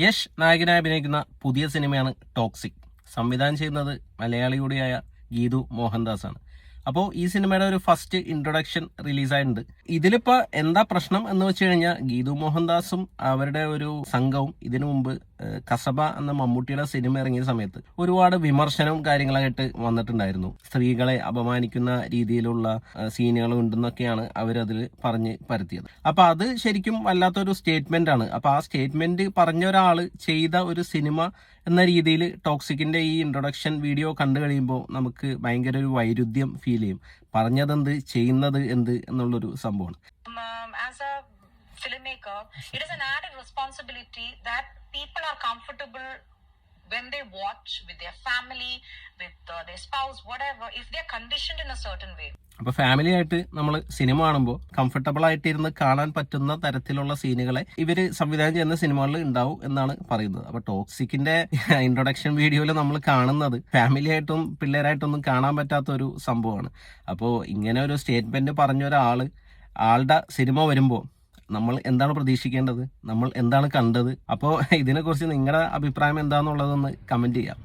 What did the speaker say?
യശ് നായകനായി അഭിനയിക്കുന്ന പുതിയ സിനിമയാണ് ടോക്സിക്. സംവിധാനം ചെയ്യുന്നത് മലയാളി കൂടിയായ ഗീതു മോഹൻദാസ് ആണ്. അപ്പോൾ ഈ സിനിമയുടെ ഒരു ഫസ്റ്റ് ഇൻട്രൊഡക്ഷൻ റിലീസായിട്ടുണ്ട്. ഇതിലിപ്പോൾ എന്താ പ്രശ്നം എന്ന് വെച്ച് കഴിഞ്ഞാൽ, ഗീതു മോഹൻദാസും അവരുടെ ഒരു സംഘവും ഇതിനു മുമ്പ് കസബ എന്ന മമ്മൂട്ടിയുടെ സിനിമ ഇറങ്ങിയ സമയത്ത് ഒരുപാട് വിമർശനവും കാര്യങ്ങളായിട്ട് വന്നിട്ടുണ്ടായിരുന്നു. സ്ത്രീകളെ അപമാനിക്കുന്ന രീതിയിലുള്ള സീനുകൾ ഉണ്ടെന്നൊക്കെയാണ് അവരതിൽ പറഞ്ഞ് പരത്തിയത്. അപ്പൊ അത് ശരിക്കും വല്ലാത്തൊരു സ്റ്റേറ്റ്മെന്റ് ആണ്. അപ്പൊ ആ സ്റ്റേറ്റ്മെന്റ് പറഞ്ഞ ഒരാള് ചെയ്ത ഒരു സിനിമ എന്ന രീതിയിൽ ടോക്സിക്കിന്റെ ഈ ഇൻട്രൊഡക്ഷൻ വീഡിയോ കണ്ടു കഴിയുമ്പോൾ നമുക്ക് ഭയങ്കര ഒരു വൈരുദ്ധ്യം ഫീൽ ചെയ്യും. പറഞ്ഞതെന്ത് ചെയ്യുന്നത് എന്ത് എന്നുള്ളൊരു സംഭവമാണ്. As a filmmaker, it is an added responsibility that people are comfortable when they watch with their family, with their spouse, whatever, if they are conditioned in a certain way. അപ്പൊ family ആയിട്ട് നമ്മൾ cinema കാണുമ്പോൾ comfortable ആയിട്ട് ഇരുന്ന് കാണാൻ പറ്റുന്ന തരത്തിലുള്ള സീനുകളെ ഇവര് സംവിധാനം ചെയ്യുന്ന സിനിമകളിൽ ഉണ്ടാവും എന്നാണ് പറയുന്നത്. അപ്പൊ ടോക്സിക്കിന്റെ ഇൻട്രൊഡക്ഷൻ വീഡിയോയിൽ നമ്മൾ കാണുന്നത് ഫാമിലി ആയിട്ടും പിള്ളേരായിട്ടൊന്നും കാണാൻ പറ്റാത്ത ഒരു സംഭവമാണ്. അപ്പോൾ ഇങ്ങനെ ഒരു സ്റ്റേറ്റ്മെന്റ് പറഞ്ഞ ആളുടെ സിനിമ വരുമ്പോൾ നമ്മൾ എന്താണ് പ്രതീക്ഷിക്കേണ്ടത്, നമ്മൾ എന്താണ് കണ്ടത്? അപ്പോൾ ഇതിനെക്കുറിച്ച് നിങ്ങളുടെ അഭിപ്രായം എന്താണെന്നുള്ളതൊന്ന് കമന്റ് ചെയ്യാം.